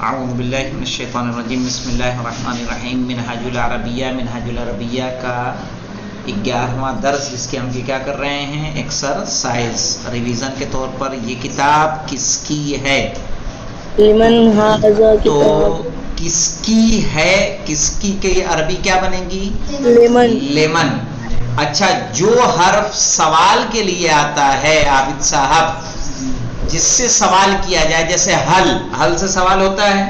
اعوذ باللہ من الشیطان الرجیم بسم اللہ الرحمن الرحیم منہاج العربیہ کا 11واں درس، جس کے ہم کیا کر رہے ہیں، ایکسرسائز ریویژن کے طور پر۔ یہ کتاب کس کی ہے؟ لمن ھذا تو کتاب، کس کی ہے، کس کی کے عربی کیا بنے گی؟ لمن۔ لیمن۔ اچھا، جو حرف سوال کے لیے آتا ہے عابد صاحب، جس سے سوال کیا جائے، جیسے حل سے سوال ہوتا ہے،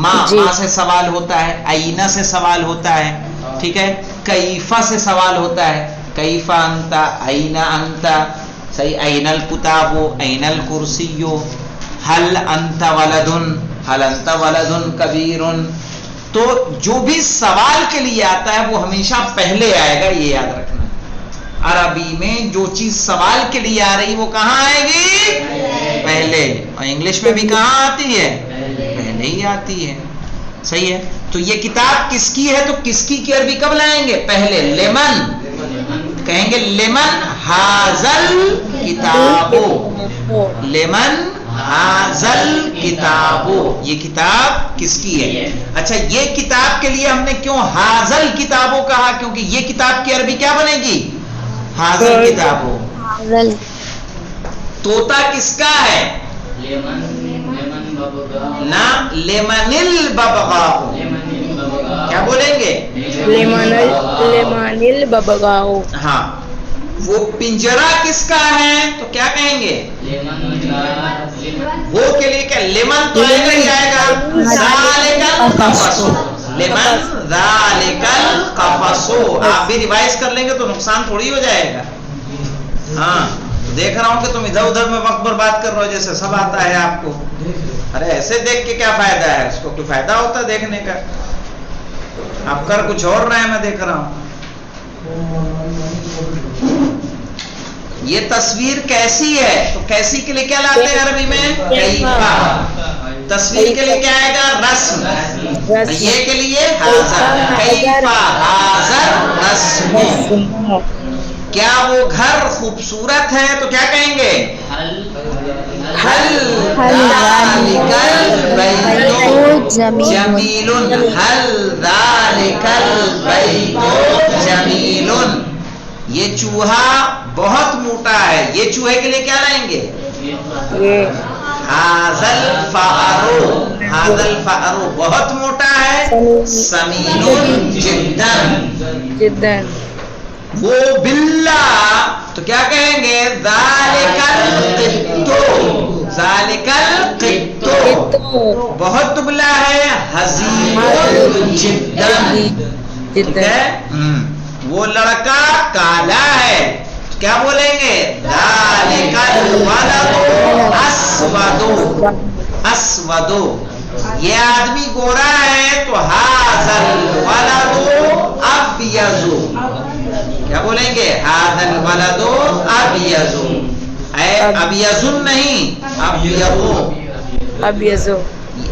ماں سے سوال ہوتا ہے، اینا سے سوال ہوتا ہے، ٹھیک ہے، کیفا سے سوال ہوتا ہے، کیفا انتا، اینا انتا، صحیح، این الکتاب، این الکرسی، حل انت ولد کبیر۔ تو جو بھی سوال کے لیے آتا ہے وہ ہمیشہ پہلے آئے گا، یہ یاد رکھنا۔ عربی میں جو چیز سوال کے لیے آ رہی وہ کہاں آئے گی؟ پہلے۔ اور انگلش میں بھی کہاں آتی ہے؟ پہلے ہی آتی ہے، صحیح ہے۔ تو یہ کتاب کس کی ہے، تو کس کی عربی کب لائیں گے؟ پہلے۔ لیمن کہیں گے، لیمن ھذل کتابو، لیمن ھذل کتابو، یہ کتاب کس کی ہے؟ اچھا، یہ کتاب کے لیے ہم نے کیوں ھذل کتابو کہا؟ کیونکہ یہ کتاب کی عربی کیا بنے گی؟ ھذل کتابو۔ طوطا کس کا ہے؟ نا، لیمن الببغاء، کیا بولیں گے؟ لیمن الببغاء۔ ہاں، وہ پنجرا کس کا ہے تو کیا کہیں گے؟ وہ کے لیے کیا؟ لیمن تو آئے گا ہی آئے گا، ذالک القفص، لیمن ذالک القفص۔ آپ بھی ریوائز کر لیں گے تو نقصان تھوڑی ہو جائے گا۔ ہاں، دیکھ رہا ہوں کہ تم ادھر ادھر میں وقت برباد کر رہے ہو، جیسے سب آتا ہے آپ کو۔ ارے ایسے دیکھ کے کیا فائدہ ہے، اس کو کوئی فائدہ ہوتا ہے دیکھنے کا؟ آپ کر کچھ اور رہے ہیں، میں دیکھ رہا ہوں۔ یہ تصویر کیسی ہے تو کیسی کے لیے کیا لاتے ہیں عربی میں؟ کیفا۔ تصویر کے لیے کیا آئے گا؟ رسم۔ یہ کے لیے حاضر، کیفا حاضر رسم۔ کیا وہ گھر خوبصورت ہے تو کیا کہیں گے؟ حل ذالک البیت جمیل، حل ذالک البیت جمیل۔ یہ چوہا بہت موٹا ہے، یہ چوہے کے لیے کیا لائیں گے؟ ھذل فأر، ھذل فأر بہت موٹا ہے، سمین جدا۔ وہ بلّا تو کیا کہیں گے؟ ذالک القط، ذالک القط بہت دبلا ہے، حزین جدا، ٹھیک ہے۔ وہ لڑکا کالا ہے، کیا بولیں گے؟ ذالک الولد اسود، اسود۔ یہ آدمی گورا ہے تو ھذل الولد ابیض، کیا بولیں گے؟ ھذا الولد ابیض، اے ابیض نہیں، ابیض۔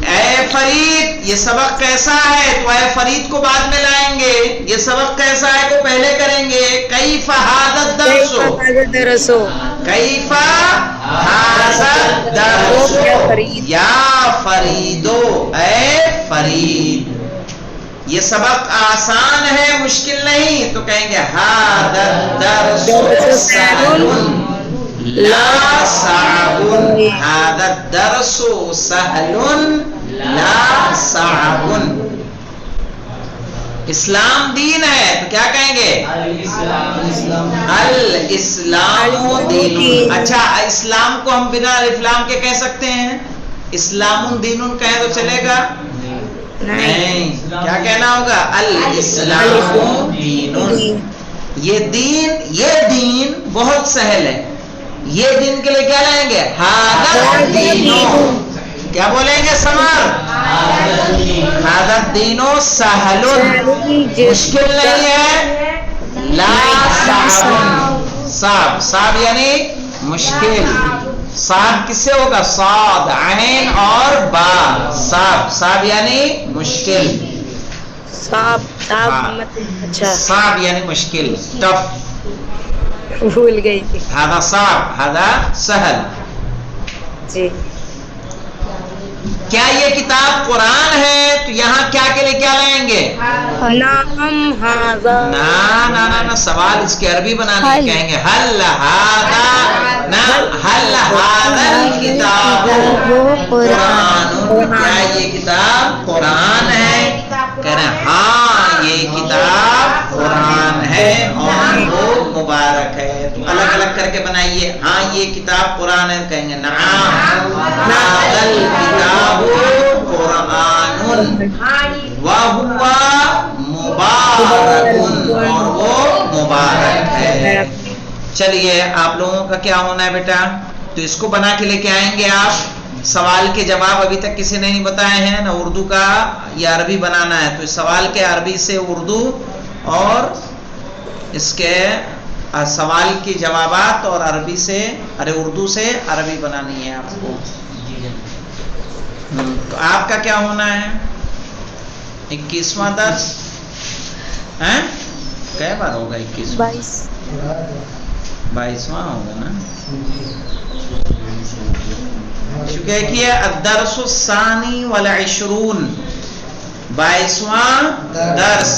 اے فرید، یہ سبق کیسا ہے تو اے فرید کو بعد میں لائیں گے، یہ سبق کیسا ہے کو پہلے کریں گے۔ کیف ھذا الدرس، کیف ھذا الدرس یا فریدو، اے فرید۔ یہ سبق آسان ہے، مشکل نہیں، تو کہیں گے ھذا الدرس سہل لا صعب، ھذا الدرس سہل لا صعب۔ اسلام دین ہے تو کیا کہیں گے؟ الاسلام دین۔ اچھا، اسلام کو ہم بنا الف لام کے کہہ سکتے ہیں؟ اسلام دین کہیں تو چلے گا؟ نہیں، کیا کہنا ہوگا؟ الاسلام دین۔ یہ دین بہت سہل ہے، یہ دین کے لیے کیا لائیں گے؟ ھذا الدین، کیا بولیں گے سمر؟ ھذا الدین سہل، مشکل نہیں ہے، لا صعب، صعب، صعب یعنی مشکل۔ صعب کس سے ہوگا؟ صاد، عین اور با، صعب، صعب یعنی مشکل، صعب یعنی مشکل، ٹف، بھول گئی تھی۔ ھذا صعب، ھذا سہل۔ جی کیا یہ کتاب قرآن ہے؟ تو یہاں کیا کے لیے کیا لائیں گے؟ نعم ھذا نا سوال اس کی عربی بنانے کی کہیں گے حل ھذا الکتاب قرآن، کیا یہ کتاب قرآن ہے؟ کہہ رہے ہیں ہاں یہ کتاب قرآن ہے اور وہ مبارک ہے۔ تو الگ الگ کر کے بنائیے، ہاں یہ کتاب قرآن ہے، کہیں گے نعم ھذا الکتاب قرآن وَهُوَ مُبَارَكٌ، اور وہ مبارک ہے۔ چلیے آپ لوگوں کا کیا ہونا ہے بیٹا؟ تو اس کو بنا کے لے کے آئیں گے آپ۔ سوال کے جواب ابھی تک کسی نے نہیں بتائے ہیں، نہ اردو کا یا عربی بنانا ہے، تو اس سوال کے عربی سے اردو اور اس کے سوال کے جوابات اور عربی سے اردو سے عربی بنانی ہے آپ کو۔ تو آپ کا کیا ہونا ہے؟ 21واں درس کئی بار ہوگا؟ 22واں ہوگا نا، چونکہ دیکھیے الدرس الثانی والعشرون 22واں درس۔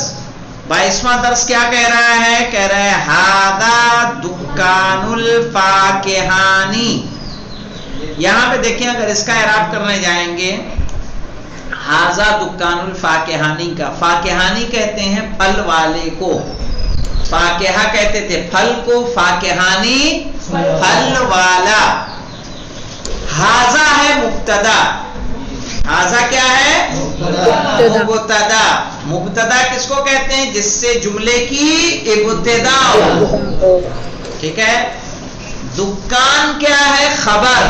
22واں درس کیا کہہ رہا ہے؟ کہہ رہا ہے ھذا دکان الفاکہانی۔ یہاں پہ دیکھیں اگر اس کا اعراب کرنے جائیں گے، ھذا دکان الفاکہانی کا، فاکہانی کہتے ہیں پھل والے کو، فاکہہ کہتے تھے پھل کو، فاکہانی پھل والا۔ ھذا ہے مبتدا، ھذا کیا ہے؟ مبتدا۔ مبتدا کس کو کہتے ہیں؟ جس سے جملے کی ابتدا ہو، ٹھیک ہے۔ دکان کیا ہے؟ خبر،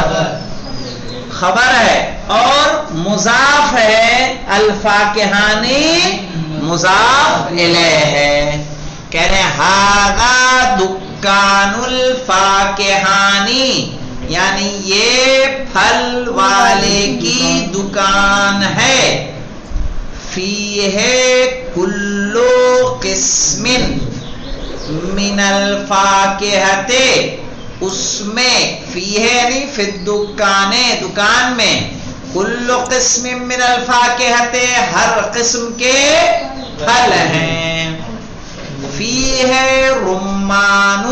خبر ہے، اور مضاف ہے، الفاکہانی مضاف الیہ ہے۔ کہہ رہے ہیں ھذا دکان الفاکہانی، یعنی یہ پھل والے کی دکان ہے۔ فیہ کل قسم من الفاکہۃ، اس میں، فیہ یعنی فی الدکان، دکان میں، کل قسم من الفاکہۃ، ہر قسم کے پھل ہیں۔ فیہ رمان،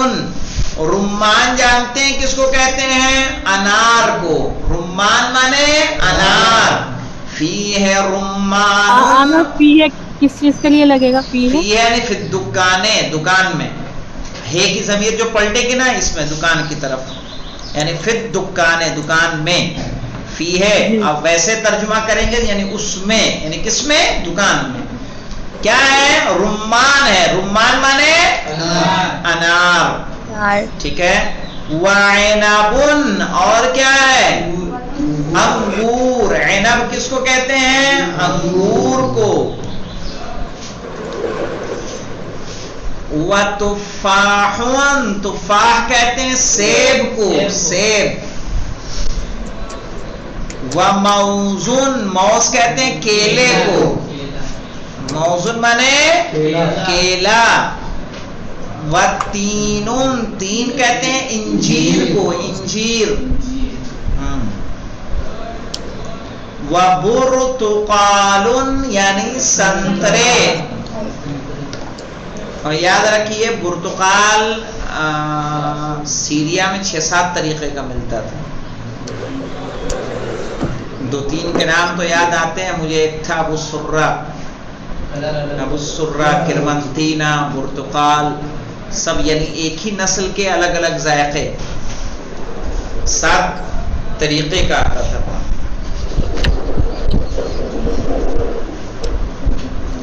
رمان جانتے ہیں کس کو کہتے ہیں؟ انار کو، رمان مانے انار۔ فیہ رمان، فیہ کس چیز کے لیے لگے گا؟ فیہ یعنی فی الدکان، دکان میں، ہے کی ضمیر جو پلٹے گی نا اس میں دکان کی طرف، یعنی فی الدکان، دکان میں۔ فیہ اب ویسے ترجمہ کریں گے یعنی اس میں، یعنی کس میں؟ دکان میں۔ کیا ہے؟ رمان ہے، رمان مانے انار، ٹھیک ہے۔ وعنب، اور کیا ہے؟ انگور۔ عنب کس کو کہتے ہیں؟ انگور کو۔ وتفاح، تفاح کہتے ہیں سیب کو، سیب۔ وموزن، موز کہتے ہیں کیلے کو، موزن مانے کیلا۔ وتین، تین کہتے ہیں انجیر کو، انجیر۔ وبرتقال، یعنی سنترے۔ اور یاد رکھیے برتقال سیریا میں 6-7 طریقے کا ملتا تھا، 2-3 کے نام تو یاد آتے ہیں مجھے، ایک تھا ابو السرہ، کرمنتینا، برتقال، سب یعنی ایک ہی نسل کے الگ الگ ذائقے، 7 طریقے کا آتا تھا۔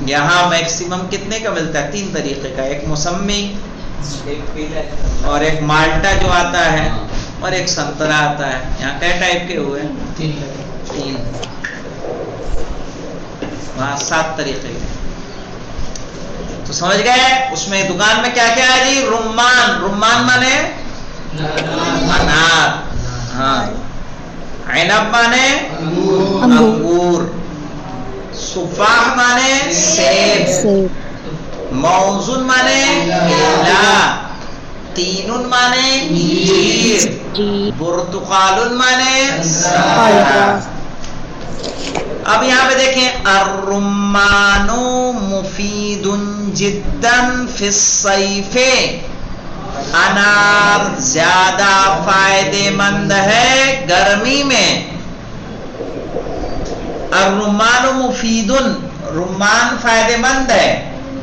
یہاں میکسیمم کتنے کا ملتا ہے؟ 3 طریقے کا، ایک موسمی، اور ایک مالٹا جو آتا ہے، اور ایک سنترا آتا ہے۔ یہاں کئے ٹائپ کے ہوئے؟ 3، وہاں 7 طریقے کے۔ تو سمجھ گئے؟ اس میں دکان میں کیا کیا ہے جی؟ رمان، رمان مانے انار، ہاں۔ عنب مانے انگور، صفاح مانے سیب، موزن مانے کیلا، تینن مانے انجیر، برتقال مانے سنترا۔ اب یہاں پہ دیکھیں الرمان مفید جدا فی الصیف، انار زیادہ فائدے مند ہے گرمی میں. الرمان مفید، رمان فائدے مند ہے،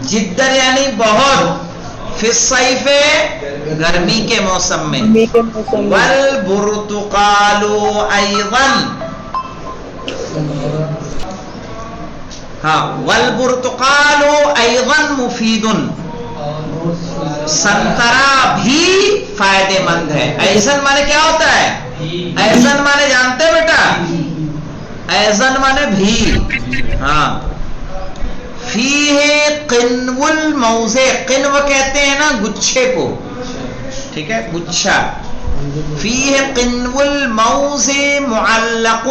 جدا یعنی بہت، فی الصیف گرمی کے موسم میں، والبرتقال ایضا، ہاں والبرتقال ایضا مفید، سنترا بھی فائدے مند ہے. ایزن مانے کیا ہوتا ہے؟ ایزن مانے جانتے بیٹا؟ ایزن مانے بھی. ہاں فیہ قنو الموزے، قنو کہتے ہیں نا گچھے کو، ٹھیک ہے، گچھا. فیہ قنو الموزے معلق،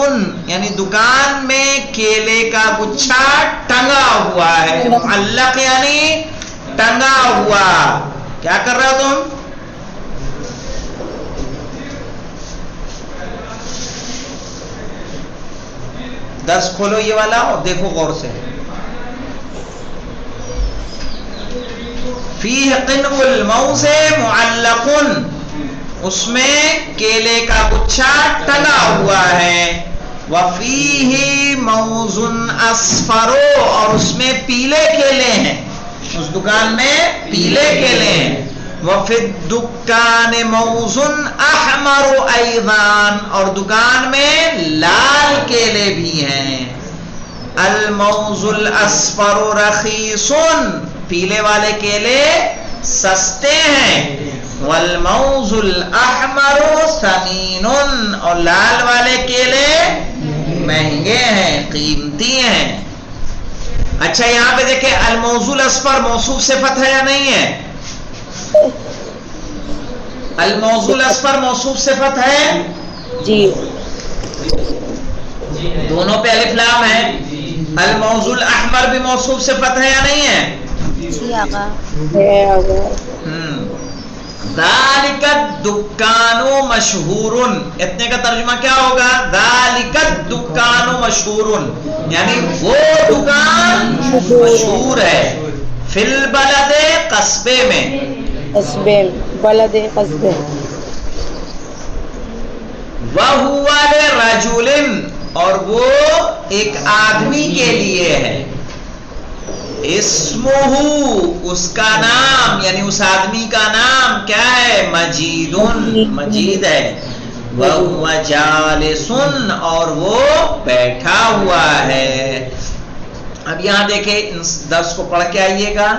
یعنی دکان میں کیلے کا گچھا ٹنگا ہوا ہے. معلق یعنی ٹنگا ہوا. کیا کر رہے ہو تم؟ درس کھولو یہ والا اور دیکھو غور سے. فیہ قنو الموز معلق، اس میں کیلے کا گچھا ٹنگا ہوا ہے. وفیہ موز اصفر، اور اس میں پیلے کیلے ہیں، اس دکان میں پیلے کیلے ہیں. وفی الدکان موز احمر ایضا، اور دکان میں لال کیلے بھی ہیں. الموز الاصفر رخیص، پیلے والے کیلے سستے ہیں. والموز الاحمر ثمین، اور لال والے کیلے مہنگے ہیں، قیمتی ہیں. اچھا یہاں پہ دیکھیں الموز الاصفر موصوف صفت ہے یا نہیں ہے؟ الموز الاصفر موصوف صفت ہے جی. دونوں پہ الف لام ہے. الموز الاحمر بھی موصوف صفت ہے یا نہیں ہے؟ جی آقا ہے آقا. ذالک الدکان مشہور، اتنے کا ترجمہ کیا ہوگا؟ ذالک الدکان مشہور، یعنی وہ دکان مشہور ہے. فی البلد، قصبے میں، قصبے، بلد قصبے. وَهُوَ لِرَجُلٍ، اور وہ ایک آدمی کے لیے ہے. اسمہ، اس کا نام، یعنی اس آدمی کا نام کیا ہے؟ مجید، مجید ہے. وَهُوَ جَالِسٌ، اور وہ بیٹھا ہوا ہے. اب یہاں دیکھیں اس درس کو پڑھ کے آئیے گا،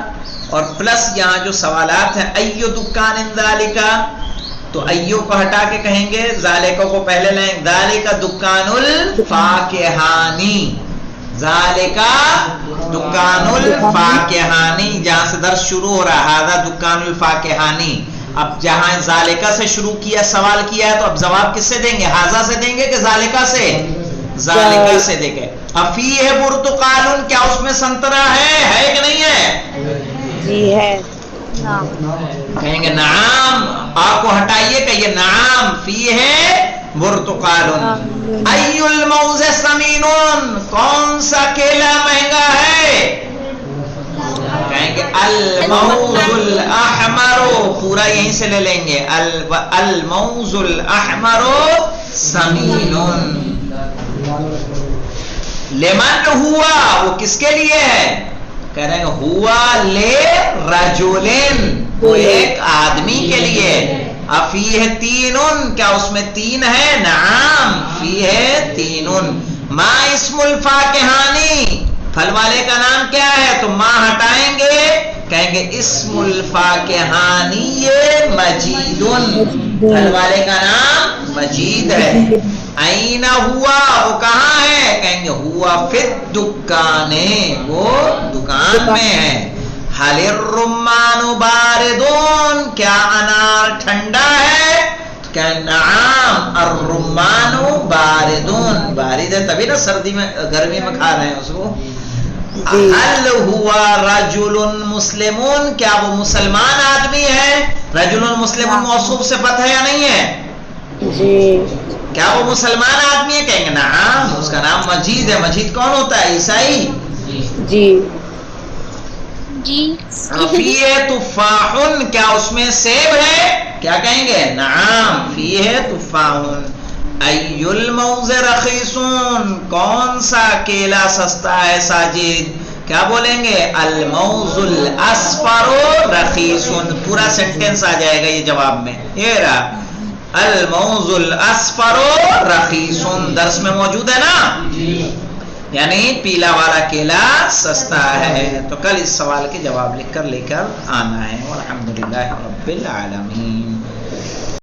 اور پلس یہاں جو سوالات ہیں، ایو دکان ذالکا، تو ایو کو ہٹا کے کہیں گے ذالکا کو پہلے لیں. ذالکا دکان الفاکہانی، ذالکا دکان الفاکہانی، جہاں سے درس شروع ہو رہا ہے ھذا دکان الفاکہانی. اب جہاں ذالکا سے شروع کیا، سوال کیا ہے، تو اب جواب کس سے دیں گے؟ ھذا سے دیں گے کہ ذالکا سے؟ ذالکا سے دیں گے. افیہ برتقال، کیا اس میں سنترا ہے کہ نہیں ہے؟ جی ہے. کہیں گے نعم. آپ کو ہٹائیے کہ یہ نعم فیہ برتقال. ای الموز ثمین، کون سا کیلا مہنگا ہے؟ کہیں گے الموز الاحمر، پورا یہیں سے لے لیں گے. الموز الاحمر ثمین. لمن ہوا، وہ کس کے لیے ہے؟ کہہ رہے ہیں ہوا لے رجولین، وہ ایک آدمی کے لیے. افیہ تین، کیا اس میں تین ہے؟ نعم فیہ تین. ما اسم الفاکہانی، پھل والے کا نام کیا ہے؟ تو ما ہٹائیں گے، کہیں گے اسم الفاکہانی مجید، پھل والے کا نام مجید ہے. این ہوا، وہ کہاں ہے؟ کہیں گے ہوا فی الدکان، وہ دکان میں ہے. حل الرمان باردون، کیا انار ٹھنڈا ہے؟ کہ نعم الرمان باردون، بارد ہے تبھی نا سردی میں گرمی میں کھا رہے ہیں اس کو. حل ہوا رجل مسلمون، کیا وہ مسلمان آدمی ہے؟ رجل مسلمون موصوف صفت ہے یا نہیں ہے؟ جی. کیا وہ مسلمان آدمی ہے؟ کہیں گے نعم، اس کا نام مجید ہے۔ مجید کون ہوتا ہے؟ عیسائی۔ جی جی فیہ تفاح، کیا اس میں سیب ہے؟ کیا کہیں گے؟ نعم فیہ تفاح۔ ای الموز رخیص، کون سا کیلا سستا ہے ساجد؟ کیا بولیں گے؟ الموز الاصفر رخیص، پورا سینٹنس آ جائے گا یہ جواب میں۔ یہ رہا الموز الاصفر رخیص، درس میں موجود ہے نا، یعنی پیلا والا کیلا سستا ہے۔ تو کل اس سوال کے جواب لکھ کر لے کر آنا ہے۔ والحمدللہ رب العالمین۔